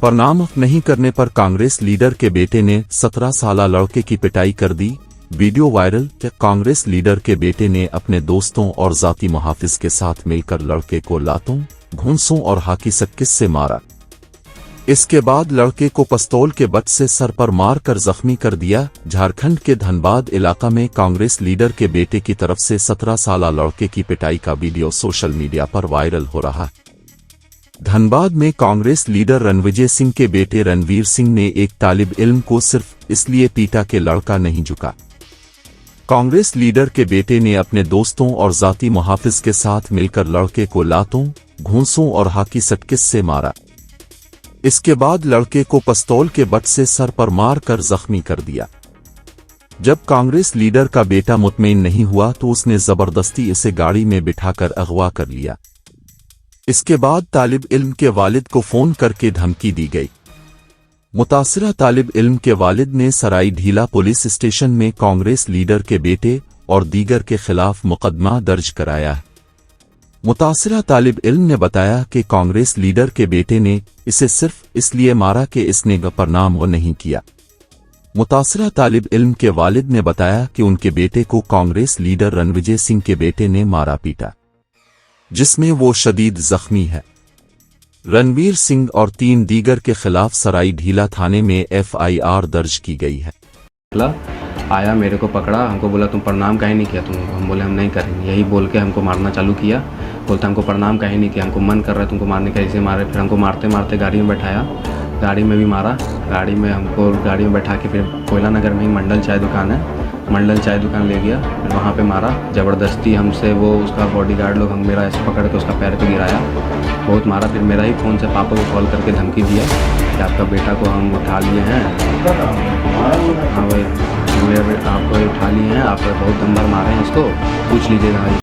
प्रणाम नहीं करने पर कांग्रेस लीडर के बेटे ने 17 साला लड़के की पिटाई कर दी। Video viral. कांग्रेस लीडर के बेटे ने अपने दोस्तों और जाती मुहाफिज के साथ मिलकर लड़के को लातों, घूंसों और हाकी सक्किस से मारा। इसके बाद लड़के को पिस्तौल के बट से सर पर मार कर जख्मी कर दिया। झारखंड के धनबाद इलाका में कांग्रेस लीडर के बेटे की तरफ से 17 साला लड़के की पिटाई का वीडियो सोशल मीडिया पर वायरल हो रहा है। धनबाद में कांग्रेस लीडर रणविजय सिंह के बेटे रणवीर सिंह ने एक तालिब इल्म को सिर्फ इसलिए पीटा कि लड़का नहीं झुका। कांग्रेस लीडर के बेटे ने अपने दोस्तों और जाती मुहाफिज के साथ मिलकर लड़के को लातों, घूंसों और हाकी सक्किस से मारा। इसके बाद लड़के को पिस्तौल के बट से सर पर मार कर जख्मी कर दिया। जब कांग्रेस लीडर का बेटा मुतमईन नहीं हुआ तो उसने जबरदस्ती इसे गाड़ी में बिठाकर अगवा कर लिया। इसके बाद तालिब इल्म के वालिद को फोन करके धमकी दी गई। मुतासिरा तालिब इल्म के वालिद ने सराय ढीला पुलिस स्टेशन में कांग्रेस लीडर के बेटे और दीगर के खिलाफ मुकदमा दर्ज कराया है। मुतासिरा तालिब इल्म ने बताया कि कांग्रेस लीडर के बेटे ने इसे सिर्फ इसलिए मारा कि इसने प्रणाम नहीं किया। मुतासिरा तालिब इल्म के वालिद ने बताया कि उनके बेटे को कांग्रेस लीडर रणविजय सिंह के बेटे ने मारा पीटा, जिसमें वो शदीद जख्मी है। रणवीर सिंह और 3 दीगर के खिलाफ सराय ढीला थाने में FIR दर्ज की गई है। आया, मेरे को पकड़ा, हमको बोला तुम प्रणाम काहे नहीं किया तुमको। हम बोले हम नहीं करेंगे, यही बोल के हमको मारना चालू किया। बोलता हमको प्रणाम काहे नहीं किया, हमको मन कर रहा है तुमको मारने का, ऐसे मारे। फिर हमको मारते मारते गाड़ी में बैठाया, गाड़ी में भी मारा। गाड़ी में बैठा के फिर कोयला नगर में ही मंडल चाय दुकान है, मंडल चाय दुकान ले गया। फिर वहाँ पे मारा ज़बरदस्ती हमसे। वो उसका बॉडीगार्ड लोग मेरा ऐसे पकड़ के उसका पैर पे गिराया, बहुत मारा। फिर मेरा ही फ़ोन से पापा को कॉल करके धमकी दिया कि आपका बेटा को हम उठा लिए हैं। हाँ भाई, मेरे आपको उठा लिए हैं, आप बहुत नंबर मारे हैं, इसको पूछ लीजिएगा।